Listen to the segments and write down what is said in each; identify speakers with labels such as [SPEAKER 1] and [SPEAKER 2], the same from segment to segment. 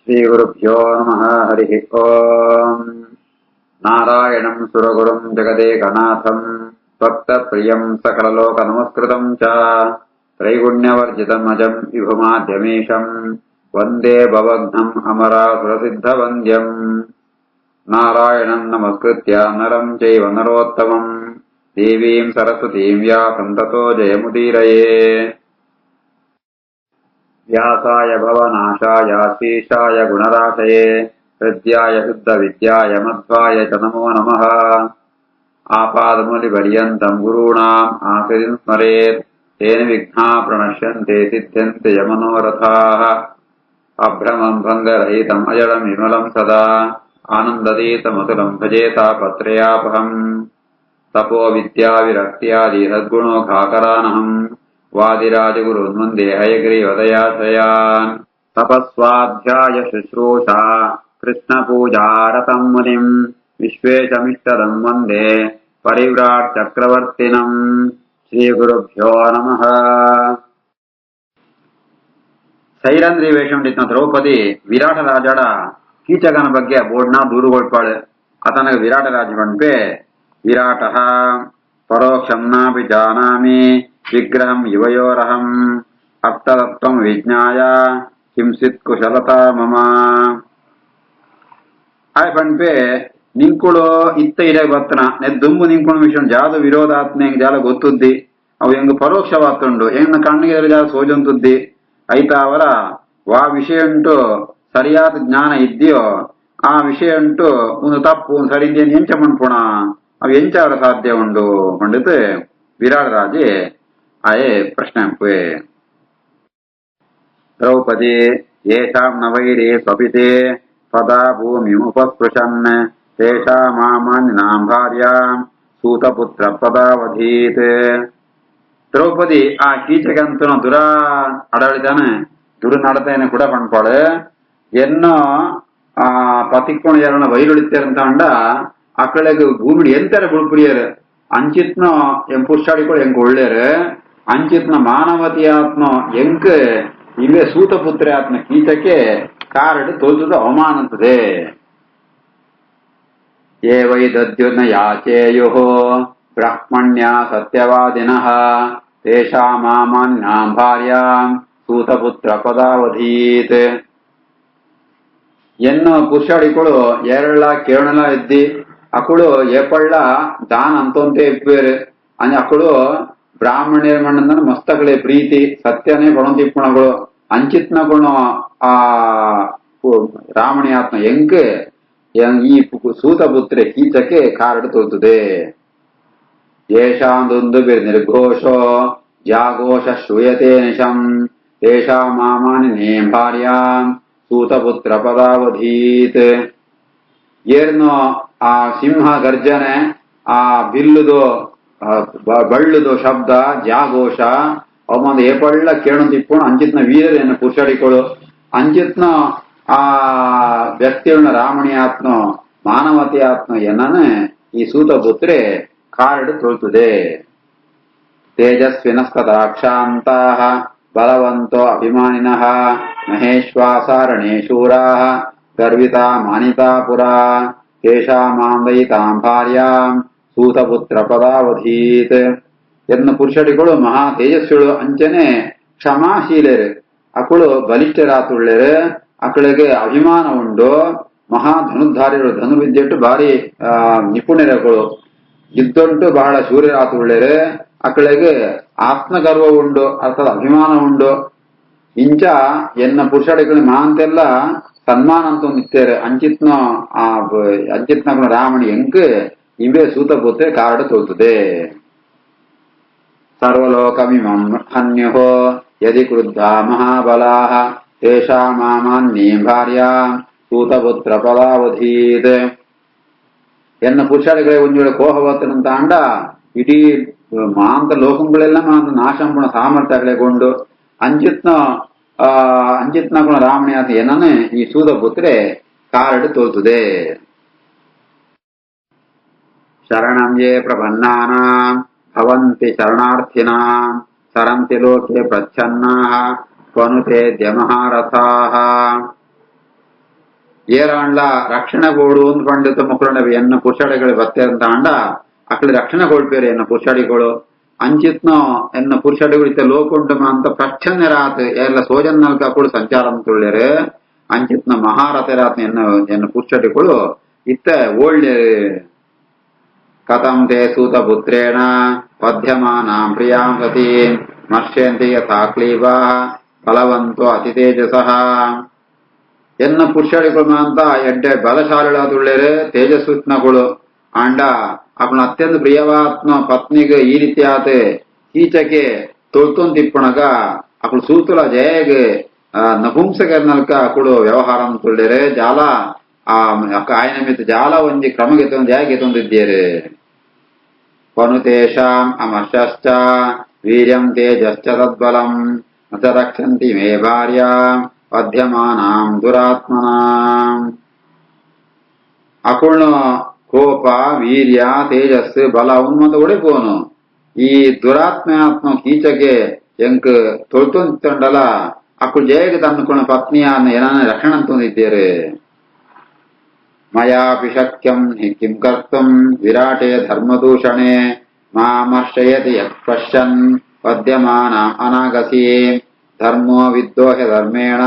[SPEAKER 1] श्रीगुरुभ्यो नमः। हरिः ओम्। नारायणं सुरगुरुं जगदेकनाथं भक्तप्रियं सकललोकनमस्कृतं च त्रैगुण्यवर्जितम् अजं विभुमाद्यमीशं वन्दे भवघ्नम् अमरासुरसिद्धवन्द्यम्। नारायणं नमस्कृत्य नरं चैव नरोत्तमं देवीं सरस्वतीं व्यासं ततो जयमुदीरये। व्यासाय भवनाशाय श्रीशाय गुणराशये हृद्याय शुद्धविद्याय मध्वाय च नमो नमः। आपादमूलिपर्यन्तं गुरूणाम् आकृतिं स्मरेत् तेन विघ्नाः प्रणश्यन्ते सिद्ध्यन्ते यमनोरथाः। अभ्रमं भङ्गरहितम् अजडं विमलं सदा आनन्दतीतमतुलं भजे तापत्रयापहम्। तपो विद्या विरक्त्यादि सद्गुणोघाकरानहम् वादिराजगुरुन् वन्दे हयग्रीवदयाश्रयान्। तपस्वाध्याय शुश्रूषा कृष्णपूजारतं मुनिम् विश्वेशमिष्टदं वन्दे परिव्राट् चक्रवर्तिनम्। ಶ್ರೀಗುರುಭ್ಯೋ ನಮಃ. ಸೈರಂದ್ರಿ ವೇಷಮಿಟ್ಟಿನ ದ್ರೌಪದಿ ವಿರಾಟ ರಾಜಡ ಕೀಚಕನ ಬಗ್ಗೆ ಬೋಡ್ನ ದೂರುಗೊಳ್ಪಾಳು. ಆತನಿಗೆ ವಿರಾಟ ರಾಜ ಬಣ್ಪೆ ವಿರಾಟ ಪರೋಕ್ಷಂ ನಾಪಿ ಜಾನಾಮಿ ವಿಗ್ರಹಂ ಯುವಯೋರಹಂ ಅರ್ಥತತ್ವಂ ವಿಜ್ಞಾಯ ಕಿಂಚಿತ್ ಕುಶಲತಾ ಮಮ. ಆಯ್ ಬಣ್ಪೆ ನಿಂಕುಳು ಇತ್ತ ಇಡೆ ಬತ್ತನ ದುಂಬು ನಿಂಕುಳು ವಿಷಯ ಜಾದು ವಿರೋಧಾತ್ಮ ಜಾಲ ಗೊತ್ತುದ್ದಿ ಅವು ಹೆಂಗ್ ಪರೋಕ್ಷವಾತುಂಡು ಹೆಂಗ್ ಕಣ್ಣಿಗೆ ಜಾಲ ಸೋಜಂತುದ್ದಿ ಐತ ಅವರ ವಾ ವಿಷಯ ಉಂಟು ಸರಿಯಾದ ಜ್ಞಾನ ಇದ್ಯೋ ಆ ವಿಷಯ ಉಂಟು ಒಂದು ತಪ್ಪು ಒಂದು ಸರಿ ಇದೆಯೇನು ಎಂಚ ಮಣ್ಪುಣ ಅವು ಎಂಚ ಅವರ ಸಾಧ್ಯ ಉಂಡು ಪಂಡಿತ್ ವಿರಾಟ ರಾಜೆ ಆಯೇ ಪ್ರಶ್ನೆ ಅಂಪುವೆ. ದ್ರೌಪದಿ ಯೇಷಾಂ ನ ವೈರೇ ಸ್ವಪಿತೆ ಪದಾ ಭೂಮಿಮುಪಸ್ಪೃಶನ್ ತೇಷಾಮಾಮಾನ್ಯಾಂ ಭಾರ್ಯಾಂ ಸೂತಪುತ್ರ ಪದಾವಧೀತ್. ದ್ರೌಪದಿ ಆ ಕೀಚಕಂತನ ದುರ ಅಡಳಿದಾನೆ ದುರ್ನಡತೆಯನ್ನು ಕೂಡ ಪಣ್ಪಾಳು ಎನ್ನೋ ಆ ಪತಿಕೋಣ ಯಾರನ್ನ ವೈರುಳಿತಾರಂತ ಅಂಡ ಅಕ್ಕಳಿಗೆ ಭೂಮಿ ಎಂತರ ಬುಳ್ಪುರಿಯರು ಅಂಚಿತ್ನ ಎಂ ಪುಷ್ಟಾಡಿಗಳು ಹೆಂಗ್ ಒಳ್ಳೆಯರು ಅಂಚಿತ್ನ ಮಾನವತಿ ಆತ್ಮ ಹೆಂಗ್ ಇವೇ ಸೂತಪುತ್ರ ಆತ್ಮ ಕೀಚಕ್ಕೆ ಕಾರಡು ತೋಲ್ದು ಅವಮಾನ ಅಂತದೆ. ಯೇ ವೈ ದದ್ಯುರ್ನ ಯಾಚೇಯುಃ ಬ್ರಾಹ್ಮಣ್ಯ ಸತ್ಯವಾದಿನಃ ತೇಷಾಮಾಮಾನ್ಯಾಂ ಭಾರ್ಯಾಂ ಸೂತಪುತ್ರ ಪದಾವಧೀತ್. ಎನ್ನು ಪುರುಷಾಡಿಗಳು ಎರಳ ಕೇಳಲ ಇದ್ದಿ ಅಕ್ಕಳು ಏಪಳ್ಳ ದಾನ ಅಂತಂತೆ ಇಪ್ಪೇರು ಅಂಜ ಅಕ್ಕಳು ಬ್ರಾಹ್ಮಣ್ಯರ ಮಣ್ಣಂದ ಮಸ್ತಕಳೆ ಪ್ರೀತಿ ಸತ್ಯನೇ ಕೊಣಂತಿಪ್ಪಣಗಳು ಅಂಚಿತ್ನ ಗುಣ ಆ ರಾಮಣಿ ಆತ್ಮ ಹೆಂಗ್ ಈ ಸೂತಪುತ್ರೆ ಕೀಚಕ್ಕೆ ಕಾರಡು ತೋರ್ತದೆ. ಯೇಷಾಂದೊಂದು ನಿರ್ಘೋಷೋ ಜಾಘೋಷ ಶ್ರೂಯತೆ ನಿಶಂ ತೇಷಾಮಾಮಾನ್ಯೇ ಭಾರ್ಯಾಂ ಸೂತಪುತ್ರ ಪದಾವಧೀತ್. ಏರ್ನೋ ಆ ಸಿಂಹ ಗರ್ಜನೆ ಆ ಬಿಲ್ಲುದು ಬಳ್ಳುದು ಶಬ್ದ ಜಾಘೋಷ ಅವೊಂದು ಏಪಳ್ಳ ಕೇಳು ತಿಪ್ಪುಣು ಅಂಚಿತ್ನ ವೀರರೇನು ಪುರುಷಾಡಿಗಳು ಅಂಚಿತ್ನ ಆ ವ್ಯಕ್ತಿಗಳನ್ನ ರಾಮಣಿ ಆತ್ಮ ಮಾನವತಿ ಆತ್ಮ ಏನನೆ ಈ ಸೂತಪುತ್ರೆ ಕಾರಡು ತೊಳ್ತದೆ. ತೇಜಸ್ವಿನಸ್ತದಾಕ್ಷಾಂತಾಃ ಬಲವಂತೋ ಅಭಿಮಾನಿನಃ ಮಹೇಶ್ವಾಸಾರಣೇ ಶೂರಾಃ ಗರ್ವಿತಾ ಮಾನಿತಾ ಪುರಾ ತೇಷಾಮಾಂ ದಯಿತಾಂ ಭಾರ್ಯಾಂ ಸೂತಪುತ್ರ ಪದಾವಧೀತ್. ಎನ್ನ ಪುರುಷಡಿಗಳು ಮಹಾ ತೇಜಸ್ವಿಗಳು ಅಂಚನೆ ಕ್ಷಮಾಶೀಲರು ಅಕ್ಕಳು ಬಲಿಷ್ಠರಾತುಳ್ಳರು ಅಕ್ಕಳಿಗೆ ಅಭಿಮಾನ ಉಂಡು ಮಹಾ ಧನುರ್ಧಾರಿಗಳು ಧನುರ್ವಿದ್ಯೆಟ್ಟು ಭಾರಿ ನಿಪುಣರಗಳು ಯುದ್ಧಂಟು ಬಹಳ ಶೂರ್ಯರಾತುಳ್ಳರು ಅಕ್ಕಳಿಗೆ ಆತ್ಮಗರ್ವ ಉಂಡು ಅರ್ಥದ ಅಭಿಮಾನ ಉಂಡು ಇಂಚ ಎನ್ನ ಪುರುಷಡಿಗಳು ಮಹಾಂತೆಲ್ಲ ಸನ್ಮಾನ ಅಂತ ನಿತ್ತಾರೆ ಅಂಚಿತ್ನ ಅಂಚಿತ್ನ ರಾಮಣಿ ಹೆಂಗ್ ಇವೇ ಸೂತಪುತ್ರೆ ಕಾರಡು ತೋರ್ತದೆ. ಸರ್ವಲೋಕಮಿಮಂ ಹನ್ಯುಃ ಯದಿ ಕ್ರುದ್ಧ ಮಹಾಬಲಾಃ ತೇಷಾಮಾಮಾನ್ಯೇ ಭಾರ್ಯಾಂ ಸೂತಪುತ್ರ ಪದಾವಧೀತ್. ಎನ್ನ ಪುರುಷಾಡಿಗಳೇ ಒಂಜೋಳೆ ಕೋಹವತ್ತನಂತ ಅಂಡ ಇಡೀ ಮಾಂತ ಲೋಕಗಳೆಲ್ಲ ಮಾಂತ ನಾಶಂಪುಣ ಸಾಮರ್ಥ್ಯಗಳೆಗೊಂಡು ಅಂಚಿತ್ನ ಗುಣ ರಾಮಣಿ ಆತ ಏನನೆ ಈ ಸೂತಪುತ್ರೆ ಕಾರಡು ತೋಲ್ತದೆ. ಶರಣಂ ಯೇ ಪ್ರಪನ್ನಾನಾಂ ಭವಂತಿ ಶರಣಾರ್ಥಿನಾಂ ಸರಂತಿ ಲೋಕೆ ಪ್ರಚ್ಛನ್ನಾಃ ಸ್ವನುತೆ ದ್ಯಮಹಾರಥಾಃ. ಏರಾಂಡ್ಲ ರಕ್ಷಣೆ ಗೋಡು ಒಂದು ಪಂಡಿತ ಮುಕ್ಕಳಂಡವೆ ಎನ್ನ ಪುರುಷಾಡಿಗಳು ಬತ್ತೆ ಅಂತ ಅಂಡ ಅಕ್ಕಳಿ ರಕ್ಷಣೆ ಕೊಡ್ಪೇರು ಎನ್ನ ಪುರುಷಾಡಿಗಳು ಅಂಚಿತ್ನೋ ಎನ್ನ ಪುರುಷಾಡಿಗಳು ಇತ್ತ ಲೋಕುಂಟಮ ಅಂತ ಪ್ರಚ್ಛನ್ನ ರಾತ್ ಎಲ್ಲ ಸೋಜನ್ ನಲ್ಕ ಕೂಡ ಸಂಚಾರ ಅಂತುಳ್ಳೇರು ಅಂಚಿತ್ನ ಮಹಾರಥರಾತ್ ಎನ್ನ ಪುರುಷಾಡಿಗಳು ಇತ್ತ ಒಳ್ಳೆ ಕಥಂ ತೇ ಸೂತ ಪುತ್ರೇಣ ಪದ್ಯಮಾನಾಂ ಪ್ರಿಯಾಂ ಸತೀಂ ಮರ್ಷ್ಯಂತಿ ಯಥಾ ಕ್ಲೀಬಾ ಫಲವಂತೋ ಅತಿ ತೇಜಸಃ ಎನ್ನ ಪುರುಷಾಡಿಗಳು ಅಂತ ಎಡ್ಡೆ ಬಲಶಾಲಿಗಳಾದುಳ್ಳೇರು ತೇಜಸ್ವಿತ್ನಗಳು ಅಂಡ ಅಪ್ಪನ ಅತ್ಯಂತ ಪ್ರಿಯವಾತ್ಮ ಪತ್ನಿಗೆ ಈ ರೀತಿ ಆತ ಈಚಕ್ಕೆ ತೊಳ್ತೊಂದು ತಿಪ್ಪಣಗ ಅಕ್ಕಳು ಸೂತುಲ ಜಯಗೆ ನಪುಂಸಕರ್ನಲ್ಕ ಅಕ್ಕಳು ವ್ಯವಹಾರ ಅಂತುಳ್ಳೇರೆ ಜಾಲ ఆయన మీద ಜಾಲ ಒಂಜಿ ಕ್ರಮಗೆತ್ತೊಂದು ಜಾಗೆತ್ತೊಂದಿದ್ದೇರು ಪನುತೇಷಾಂ ಅಮರ್ಷಶ್ಚ ವೀರ್ಯಂ ತೇಜಶ್ಚ ತದ್ಬಲಂ ನ ರಕ್ಷಂತಿ ಮೇ ಭಾರ್ಯ ಪದ್ಯಮಾನಾಂ ದುರಾತ್ಮನಾಂ ಅಕುಳ್ನ ಕೋಪ ವೀರ್ಯ ತೇಜಸ್ಸು ಬಲ ಉನ್ಮಂತ ಒಡಿಪೋನು ಈ ದುರಾತ್ಮ ಕೀಚಗೆ ಎಂಕ್ ತೊಳ್ತೊಂದಲ್ಲ ಅಕ್ಕಳು ಜಯಗೆ ತನ್ನುಕೊಂಡ ಪತ್ನಿಯನ್ನ ಏನಾನ ರಕ್ಷಣೆ ಅಂತಂದಿದ್ದೇರು ಮಯಾಪಿ ಶಕ್ಯಂ ಕಿಂ ಕರ್ತುಂ ವಿರಾಟೆ ಧರ್ಮದೂಷಣೆ ಮಾಮರ್ಷಯತಿ ಯತ್ ಪಶ್ಯನ್ ಪದ್ಯಮಾನ ಅನಾಗಸಿ ಧರ್ಮೋ ವಿದ್ರೋಹ ಧರ್ಮೇಣ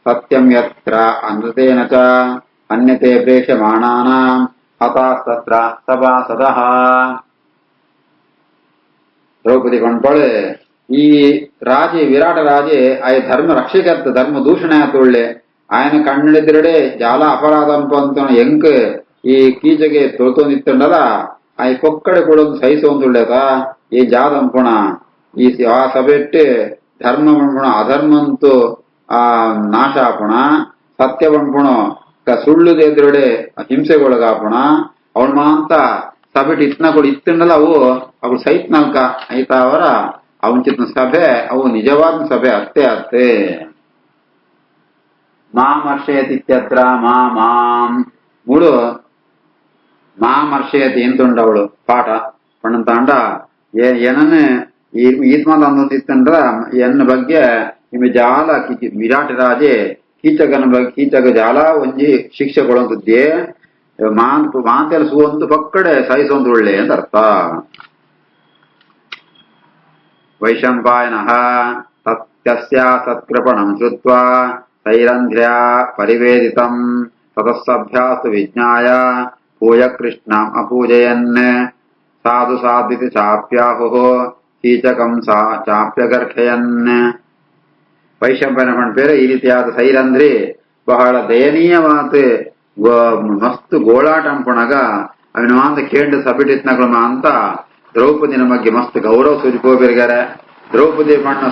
[SPEAKER 1] ಸತ್ಯಂ ಯತ್ರ ಅನೃತೇನ ಚ ಅನ್ಯತೆ ಪ್ರೇಕ್ಷಮಾಣಾನಾಂ ಹತಾಸ್ತತ್ರ ಸಭಾಸದಃ ದ್ರೌಪದಿ ಕೊಂಡ್ಪಳೆ ಈ ರಾಜೆ ವಿರಾಟ ರಾಜೆ ಆಯ ಧರ್ಮ ರಕ್ಷಕರ್ತ ಧರ್ಮ ದೂಷಣೆ ಆತೊಳ್ಳೆ ఆయన కన్నెదిరడే చాలా అపరాధం పొందుతున్న ఎంక్ ఈ కీచಗೆ ತೊಳ್ತೊಂದಿತ್ತಂಡಲ ಆಯ್ ಕೊಕ್ಕಡೆ ಕೂಡ ಸಹಿಸೊಂದುಳ್ಳೇದ ಈ ಜಾದಂಪುಣ ಈ ಆ ಸಭೆಟ್ಟು ಧರ್ಮ ಬಂಪುಣ ಅಧರ್ಮಂತೂ ಆ ನಾಶ ಆಪುಣ ಸತ್ಯ ಬಂಪುಣ ಸುಳ್ಳುದ ಎದುರುಡೆ ಹಿಂಸೆಗೊಳಗಾಪುಣ ಅವಳ ಮಾಂತ ಸಭೆಟ್ ಇತ್ನ ಕೂಡ ಇತ್ತಂಡಲ ಅವು ಸಹಿತ್ನಲ್ಕ ಆಯ್ತಾ ಅವರ ಅವನ್ ಸಭೆ ಅವು ನಿಜವಾದ ಸಭೆ ಅತ್ತೆ ಮಾಮರ್ಷಯತಿತ್ಯತ್ರ ಮಾಂ ಮೂಡು ಮಾಮರ್ಷಯತಿ ಎಂತುಂಡವಳು ಪಾಠ ಪಣ್ಣಂತಾಂಡ ಏನನ್ನು ಈತ್ಮಾಲ ಅಂದಿತ್ತಂದ್ರ ಎನ್ನ ಬಗ್ಗೆ ನಿಮಗೆ ಜಾಲ ವಿರಾಟ ರಾಜೆ ಕೀಚಕನ ಬಗ್ಗೆ ಕೀಚಕ ಜಾಲ ಒಂಜಿ ಶಿಕ್ಷೆ ಕೊಡಂತದ್ದೇ ಮಾಂತೆಲ್ಲ ಸುವಂದು ಪಕ್ಕಡೆ ಸಹಿಸೊಂದು ಒಳ್ಳೆ ಅಂತ ಅರ್ಥ ವೈಶಂಪಾಯನಃ ತಸ್ಯ ಸತ್ಕೃಪಣಂ ಶ್ರುತ್ವಾ ಸೈರಂಧ್ರ್ಯಾ ಪರಿವೇದಿತಂ ತತಸ್ಸಭ್ಯಾಸ್ತು ವಿಜ್ಞಾಯ ಪೂಯ ಕೃಷ್ಣಂ ಅಪೂಜಯನ್ ಸಾಧು ಸಾಧ್ವಿತಿ ಚಾಪ್ಯಾಹುಃ ಕೀಚಕಂ ಚಾಪ್ಯಗರ್ಖಯನ್ ವೈಶಂಪನ ಪೇರು ಈ ರೀತಿಯಾದ ಸೈರಂಧ್ರಿ ಬಹಳ ದಯನೀಯವಾದ ಮಸ್ತ್ ಗೋಳಾಟ ಅಂಪುಣಗ ಅವನ ಮಾಂತ ಕೇಂದ್ರ ಸಬಿಟಿತ್ನಗಳು ಅಂತ ದ್ರೌಪದಿನ ಬಗ್ಗೆ ಮಸ್ತ್ ಗೌರವ ಸೂಚಿಪೋಬಿರ್ಗಾರೆ ದ್ರೌಪದಿ ಪಣ್ಣ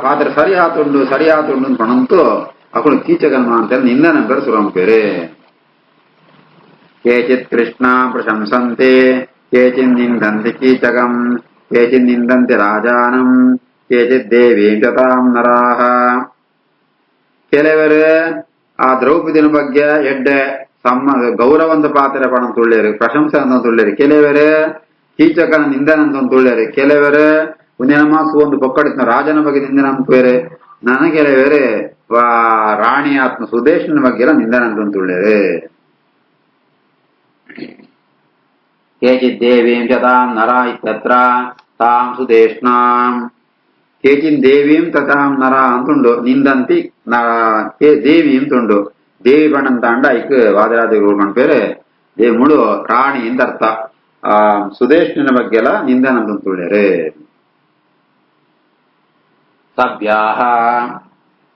[SPEAKER 1] ಪಾತ್ರ ಸರಿ ಆತುಂಡು ಪಣಂತೂ ಅಕಳು ಕೀಚಕನ್ ಅಂತ ನಿಂದನ ಬೆರೆಸುರಂ ಪೇರೆ ಕೇಚಿತ್ ಕೃಷ್ಣ ಪ್ರಶಂಸಂತೆ ಕೇಚಿನ್ ನಿಂದಂತಿ ಕೀಚಕಂ ಕೇಚಿನ್ ನಿಂದಂತಿ ರಾಜಾನಂ ಕೇಚಿತ್ ದೇವೀಂ ಶತಾಂ ನರಾಹ ಕೆಲವರು ಆ ದ್ರೌಪದಿನ ಬಗ್ಗೆ ಎಡ್ಡೆ ಗೌರವಂತ ಪಾತ್ರ ಪಣ ತುಳ್ಳೇರು ಪ್ರಶಂಸೆ ಅಂತ ತುಳ್ಳೇರು ಕೆಲವರು ಕೀಚಕನ ನಿಂದನ ಅಂತ ತುಳ್ಳೇರು ಕೆಲವರು ಪುಣ್ಯನಮಾಸು ಒಂದು ಪೊಕ್ಕಡಿನ ರಾಜನ ಬಗ್ಗೆ ನಿಂದನ ಬೇರೆ ನನಗೆಲ್ಲ ಬೇರೆ ರಾಣಿ ಆತ್ಮ ಸುದೇಶನ ಬಗ್ಗೆ ಎಲ್ಲ ನಿಂದನ ಅಂತ ತುಳ್ಳೇರು ಕೇಚಿತ್ ದೇವೀಂ ಶತಾಂ ನರ ಇತ್ಯತ್ರ ತಾಂ ಸುದೇಶ್ನಾಂ ಕೇಚಿನ್ ದೇವೀಂ ತಥಾಂ ನರ ಅಂತುಂಡು ನಿಂದಂತಿ ದೇವೀಂ ತುಂಡು ದೇವಿ ಬಣ್ಣಂತ ಅಂಡ ಇಕ್ ವಾದರಾದಿಗಳು ಕಣ್ ಬೇರೆ ದೇವಿ ಮುಳು ರಾಣಿ ಅಂತ ಅರ್ಥ ಸುದೇಶ್ನ ಬಗ್ಗೆ ಎಲ್ಲ ನಿಂದನ ಅಂತ ತುಳ್ಳೇರು ಸಭ್ಯಾಹ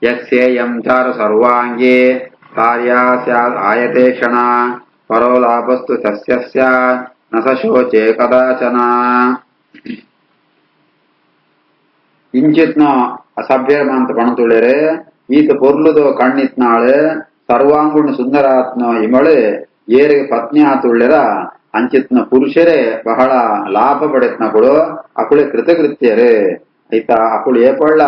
[SPEAKER 1] ಯಸ್ಯೇಯಂ ಚಾರ ಸರ್ವಾಂಗೇ ಕಾರ್ಯಾ ಸ್ಯಾದ್ ಆಯತೆ ಕ್ಷಣ ಪರೋ ಲಾಭಸ್ತು ಸಸ್ಯಸ್ಯ ನ ಸ ಶೋಚೆ ಕದಾಚನ ಇಂಚಿತ್ನ ಅಸಭ್ಯಮ ಅಂತ ಪಣತುಳ್ಳೇರೆ ಈತ ಪೊರ್ಲುದು ಕಣ್ಣಿತ್ನಾಳು ಸರ್ವಾಂಗುಣ ಸುಂದರಾತ್ಮ ಇಮಳು ಏರಿಗೆ ಪತ್ನಿ ಆತುಳ್ಳೆರ ಅಂಚಿತ್ನ ಪುರುಷರೇ ಬಹಳ ಲಾಭ ಪಡೆತ್ನಗಳು ಅಕುಳೆ ಕೃತಕೃತ್ಯರೇ ಆಯ್ತಾ ಅಕುಳು ಏಪಳ್ಳ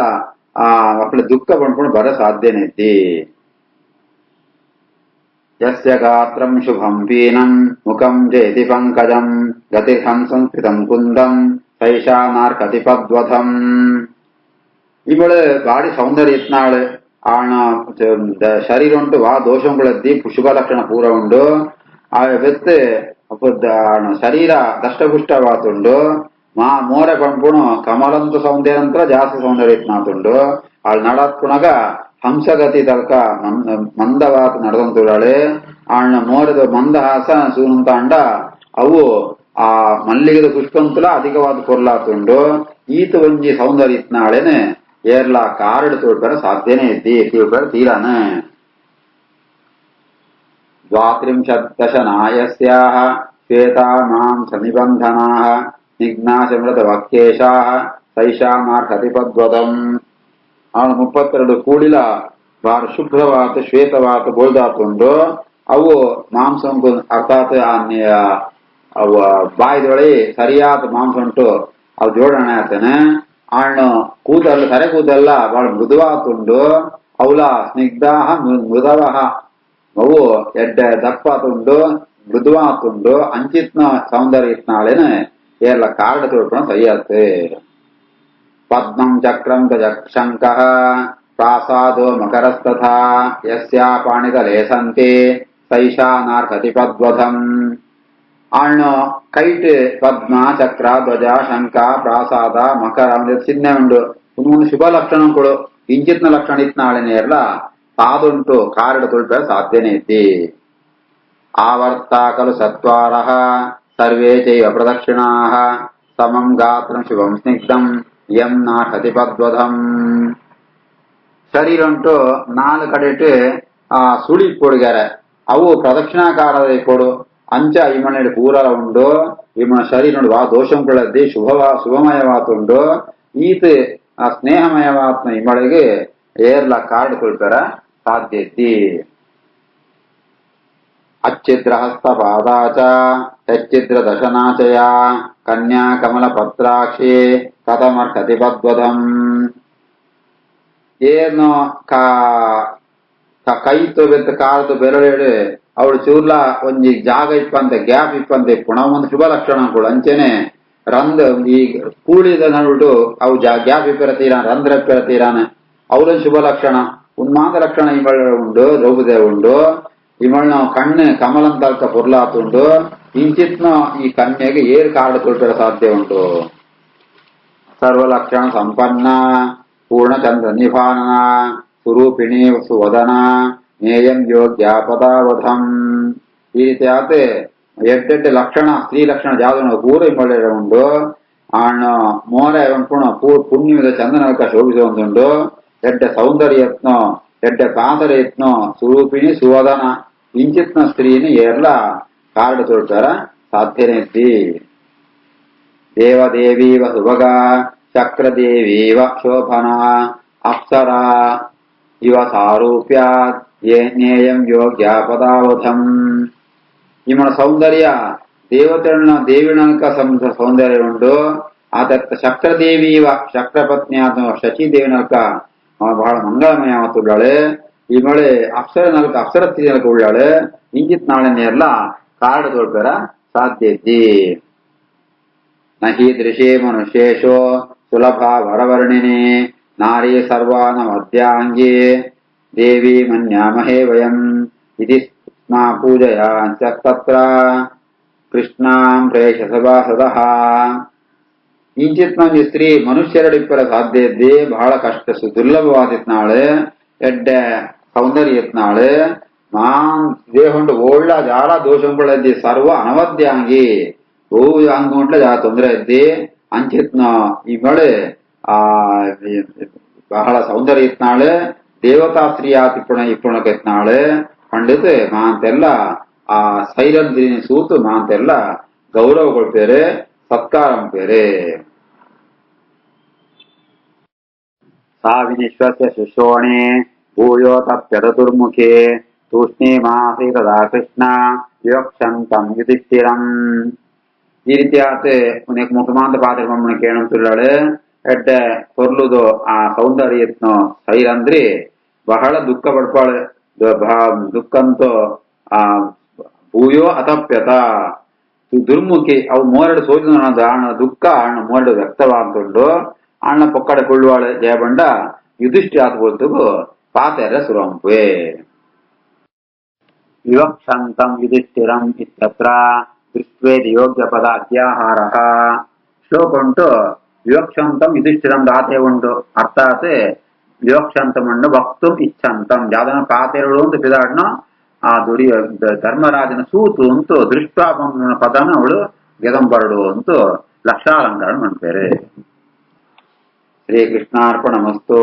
[SPEAKER 1] ಅಕಳ ದುಃಖ ಪಡ್ಕೊಂಡು ಬರ ಸಾಧ್ಯನೇ ಇದ್ದಿ ಯಸ್ಯ ಗಾತ್ರಂ ಶುಭಂ ಪೀನಂ ಮುಖಂ ಜಯತಿ ಪಂಕಜಂ ಗತಿರ್ಹಂ ಸಂಸ್ಕೃತಂ ಕುಂದಂ ಸೈಷಾ ನಾರ್ಕತಿ ಪದ್ವಥಂ ಇವಳು ಬಾಡಿ ಸೌಂದರ್ಯ ಇತ್ನಾಳು ಆಣ ಶರೀರ ಉಂಟು ವಾ ದೋಷಂಗಳದ್ದಿ ಶುಭ ಲಕ್ಷಣ ಪೂರ ಉಂಡು ಆ ವ್ಯಕ್ತಿ ಶರೀರ ದಷ್ಟಪುಷ್ಟವಾತುಂಡು ಮಾ ಮೋರೆ ಪಂಪುಣು ಕಮಲಂತ ಸೌಂದರ್ಯಂತ್ರ ಜಾಸ್ತಿ ಸೌಂದರ್ಯ ಇತ್ನಾತುಂಡು ಆಳ್ ನಡತ್ಪುಣಗ ಹಂಸಗತಿ ತಲ್ಕ ಮಂದವಾತ ನಡೆದಂತುಳಾಳೆ ಆಳ್ನ ಮೋರೆದ ಮಂದಹಾಸ ಸೂನಂತ ಅಂಡ ಅವು ಆ ಮಲ್ಲಿಗೆದ ಪುಷ್ಪಂತುಲ ಅಧಿಕವಾದ ಕೊರ್ಲಾತುಂಡು ಈತ ಒಂಜಿ ಸೌಂದರ್ಯ ಇತ್ನಾಳೆನೆ ಏರ್ಲ ಕಾರಡು ತೋಡ್ಬರ ಸಾಧ್ಯನೇ ಇದ್ದಿ ತಿಳ್ಬರ ತೀರಾನ ದ್ವಾತ್ರಿಂಶದ್ದಶನಾಯಸ್ಯಾಃ ಶ್ವೇತಾ ಮಾಂ ಸನಿಬಂಧನಾಃ ನಿಘ್ನಾಶಮೃತ ವಕ್ಯೇಶಾಃ ಸೈಷಾಮಾರ್ಹತಿಪದ್ವದಂ ಅವನು 32 ಕೂಡಿಲ ಬಾರ ಶುಭ್ರವಾತ ಶ್ವೇತವಾತ ಬೋಲ್ದಾತುಂಡು ಅವು ಮಾಂಸಂಕು ಅರ್ಥಾತ್ ಅವು ಬಾಯಿದೊಳೆ ಸರಿಯಾದ ಮಾಂಸ ಉಂಟು ಅವು ಜೋಡಣೆ ಆತನೆ ಆಣ್ಣು ಕೂದಲು ಸರೆ ಕೂದಲ್ಲ ಬಹಳ ಮೃದುವಾತುಂಡು ಅವಲ ಸ್ನಿಗ್ಧಾಹ ಮೃದವಹ ಅವು ಎಡ್ಡೆ ದಪ್ಪಾತುಂಡು ಮೃದುವಾತುಂಡು ಅಂಚಿತ್ನ ಸೌಂದರ್ಯ ಇತ್ನಾಳೆನ ಏರ್ಲ ಕಾರ್ಡ ತೋಡ್ಕೊಂಡು ಸರಿಯಾತೆ ಪದ್ಮಂ ಚಕ್ರಂ ಶಂಕಃ ಪ್ರಾಸಾದೋ ಮಕರಸ್ತಥಾ ಯಸ್ಯಾ ಪಾಣಿತಲೇಸಂತೆ ಸೈಷಾನಾರ್ಹತಿ ಪದ್ವಧಂ ಆಣ್ಣು ಕೈಟ್ ಪದ್ಮ ಚಕ್ರ ಧ್ವಜ ಶಂಕ ಪ್ರಾಸಾದ ಮಕರ ಚಿಹ್ನೆ ಉಂಡು ಒಂದು ಶುಭ ಲಕ್ಷಣ ಕೊಡು ಇಂಚಿತ್ನ ಲಕ್ಷಣ ಇತ್ನಾಳೆನೇ ಇರ್ಲ ಸಾದುಂಟು ಕಾರಡ ತುಳ್ಪ ಸಾಧ್ಯನೇ ಇದ್ದಿ ಆವರ್ತ ಖಲು ಸತ್ವಾರಃ ಸರ್ವೇ ಚೈವ ಪ್ರದಕ್ಷಿಣಾಃ ಸಮಂ ಗಾತ್ರಂ ಶುಭಂ ಸ್ನಿಗ್ಧಂ ಯಂ ನಾರ್ಹತಿ ಪದ್ವಧಂ ಶರೀರ ಉಂಟು 4 ಕಡೆಟ್ ಆ ಸುಳಿ ಕೊಡುಗಾರೆ ಅವು ಪ್ರದಕ್ಷಿಣಾಕಾರದ ಕೊಡು ಅಂಚ ಇಮಣ ಪೂರ ಉಂಡು ಇಮಣ ಶರೀರ ವಾ ದೋಷಂಗಳದ್ದಿ ಶುಭಮಯವಾತುಂಡು ಈತ ಆ ಸ್ನೇಹಮಯವಾತ್ಮ ಇಮಳಿಗೆ ಏರ್ಲ ಕಾರ್ಡ್ ಕೊಳ್ತಾರ ಸಾಧ್ಯ ಇದ್ದಿ ಅಚ್ಛಿದ್ರ ಹಸ್ತ ಪಾದಾಚ ಹೆಚ್ಚಿದ್ರ ದಶನಾಚಯ ಕನ್ಯಾ ಕಮಲ ಪತ್ರಾಕ್ಷಿ ಕಥಮರ್ಹತಿ ಪದ್ವಧಂ ಏನು ಕೈತು ಬೆತ್ತ ಕಾಲತು ಬೆರಳು ಅವಳು ಚೂರ್ಲ ಒಂಜಿ ಜಾಗ ಇಪ್ಪಂತೆ ಗ್ಯಾಪ್ ಇಪ್ಪಂತೆ ಪುನಃ ಒಂದು ಶುಭ ಲಕ್ಷಣ ಕೂಡ ಅಂಚೆನೆ ರಂಧ್ರ ಈ ಕೂಳಿದ ನಡುಟು ಅವು ಗ್ಯಾಪ್ ಇಪ್ಪರ ತೀರಾನ ರಂಧ್ರ ಇಪ್ಪರ ತೀರಾನ ಅವಳೊಂದು ಶುಭ ಲಕ್ಷಣ ಉನ್ಮಾದ ಲಕ್ಷಣ ಇಮಳ ಉಂಡು ದ್ರೌಪದಿ ಉಂಡು ಇಮಳ್ನ ಕಣ್ಣು ಕಮಲಂತಲ್ಕ ಪುರ್ಲಾತುಂಡು ಇಂಚಿತ್ನ ಈ ಕನ್ಯೆಗೆ ಏರ್ ಕಾರ್ಡ್ ಕೊಡ್ಬೇಡ ಸಾಧ್ಯ ಉಂಟು ಸರ್ವಲಕ್ಷಣ ಸಂಪನ್ನ ಪೂರ್ಣಚಂದ್ರ ನಿಭಾನನ ಸುರೂಪಿಣಿ ಸುವದನ ನೇಯಂ ಯೋಗ್ಯ ಪದಾವಧಂ ಈ ರೀತಿ ಆತೆ ಎಡ್ಡೆಡ್ಡೆ ಲಕ್ಷಣ ಸ್ತ್ರೀ ಲಕ್ಷಣ ಜಾದನ ಪೂರ ಇಮಳೆ ಉಂಡು ಆಣ ಮೋರೆ ಪುಣ ಪುಣ್ಯದ ಚಂದನಕ ಶೋಭಿಸುವಂತುಂಡು ಎಡ್ಡೆ ಸೌಂದರ್ಯ ಯತ್ನೋ ಎಡ್ಡೆ ಕಾಂತರ ಯತ್ನೋ ಸುರೂಪಿಣಿ ಸುವದನ ಇಂಚಿತ್ನ ಸ್ತ್ರೀನಿ ಏರ್ಲ ಕಾರ್ಡ್ ತೋಡ್ತಾರ ಸಾಧ್ಯನೇ ಇದ್ದಿ ದೇವದೇವೀವ ಸುಭಗ ಚಕ್ರದೇವೀವ ಶೋಭನ ಅಪ್ಸರ ಇವ ಸಾರೂಪ್ಯ ನೇಯಂ ಯೋಗ್ಯ ಪದಾವಧಂ ಇಮಣ ಸೌಂದರ್ಯ ದೇವಿಣಕ ಸೌಂದರ್ಯ ಉಂಡು ಆತ ಚಕ್ರದೇವೀವ ಚಕ್ರಪತ್ನಿ ಆತ ಶಚಿದೇವಿನಲ್ಕ ಬಹಳ ಮಂಗಳಮಯ ಮಾತುಳ್ಳಾಳೆ ಇಮಳೆ ಅಪ್ಸರ ನಲ್ಕ ಅಪ್ಸರಸ್ತಿ ನಲ್ಕ ಉಳ್ಳಾಳೆ ಇಂಜಿತ್ ನಾಳೆನೆಲ್ಲ ಕಾರ್ಡ್ ತೋಡ್ಬೇರ ಸಾಧ್ಯ ಇದ್ದಿ ನಹಿ ದೃಶೇ ಮನುಷ್ಯೇಶೋ ಸುಲಭ ವರವರ್ಣಿನಿ ನಾರಿ ಸರ್ವಾನ ಮಧ್ಯಾಂಗಿ ದೇವಿ ಮನ್ಯಾಮಹೇ ವಯಂ ಇತಿ ಸ್ಮಾ ಪೂಜಯ ತತ್ರ ಕೃಷ್ಣಾಂ ಪ್ರೇಷ ಸಭಾಸದಃ ಇಂಚಿತ್ ಮಂದಿ ಸ್ತ್ರೀ ಮನುಷ್ಯರಡಿಪ್ಪರ ಸಾಧ್ಯ ಇದ್ದಿ ಬಹಳ ಕಷ್ಟ ದುರ್ಲಭವಾದಿತ್ನಾಳೆ ಎಡ್ಡೆ ಸೌಂದರ್ಯ ಇತ್ನಾಳೆ ಮಾನ್ ದೇಹೊಂಡು ಓಳ್ಳ ಜಾಲ ದೋಷಂಗಳದ್ದಿ ಸರ್ವ ಅನವದ್ಯಾಂಗಿ ಬಹು ಅಂಗುಂಡ್ಲ ಜಾ ತೊಂದರೆ ಇದ್ದಿ ಅಂಚಿತ್ನ ಈ ಮಳೆ ಆ ಬಹಳ ಸೌಂದರ್ಯ ಇತ್ನಾಳೆ ದೇವತಾ ಸ್ತ್ರೀ ಆತಿಪ್ಪುಣ ಇಪ್ಪುಣಕ ಇತ್ನಾಳೆ ಖಂಡಿತ ಮಾಂತೆಲ್ಲ ಆ ಸೈರಂದ್ರಿ ಸೂತು ಮಾಂತೆಲ್ಲ ಗೌರವ ಕೊಡ್ತೇರೆ ಸತ್ಕಾರ ಪೇರೆ ಸಾ ವಿನಿಶ್ವಸ್ಯ ಶುಶ್ರೋಣೆ ಭೂಯೋ ತಪ್ಯದುರ್ಮುಖೇ ತೂಷ್ಣೀ ಮಾಸಿ ತದಾ ಕೃಷ್ಣ ವಿವಕ್ಷಂತಂ ಯುಧಿಷ್ಠಿರಂ ಈ ರೀತಿ ಆತೆ ಮುಖಮಾಂತ ಪಾತ್ರ ಮಮ್ಮನ ಕೇಳಂತುಳ್ಳಾಳೆ ಎಡ್ಡೆ ಕೊರ್ಲುದು ಆ ಸೌಂದರ್ಯ ಯತ್ನೋ ಸೈರಂದ್ರಿ ಬಹಳ ದುಃಖ ಪಡ್ಪಾಳೆ ದುಃಖಂತೋ ಆ ಭೂಯೋ ಅತಪ್ಯತ ದುರ್ಮುಖಿ ಅವು ಮೋರಡು ಸೋಜಿನ ದುಃಖ ಅಣ್ಣ ಮೋರಡು ವ್ಯಕ್ತವಾಗ್ತುಂಡು ಅಣ್ಣ ಪೊಕ್ಕಡೆ ಕೊಳ್ಳುವಾಳೆ ಜಯಬಂಡ ಯುಧಿಷ್ಠಿ ಆತ್ಬೋಲ್ತಗು ಪಾತೆರ ಸುರಂಪುವೆ ವಿವಕ್ಷಂತಂ ಯುಧಿಷ್ಠಿರಂ ಇತ್ಯತ್ರ ದೃಷ್ಟ್ವೇದಿ ಯೋಗ್ಯ ಪದ ಅತ್ಯಾಹಾರ ಶ್ಲೋಕ ಉಂಟು. ವಿವಕ್ಷಂತಂ ಯುಧಿಷ್ಠಿರಂ ದಾತೆ ಉಂಟು ಅರ್ಥಾತ್ ವಿವಕ್ಷಂತಮನ್ನು ವಕ್ತು ಇಚ್ಛಂತಂ ಯಾವ್ದನ್ನ ಪಾತೆರಳು ಅಂತ ಪಿದಾಡ್ನೋ ಆ ಧರ್ಮರಾಜನ ಸೂತು ಅಂತೂ ದೃಷ್ಟಾಪಂನ ಪದನ ಅವಳು ಗೆದಂಬರಡು ಅಂತೂ ಲಕ್ಷಾಲಂಕಾರ ಮಾಡ್ತಾರೆ. ಶ್ರೀಕೃಷ್ಣಾರ್ಪಣಮಸ್ತು.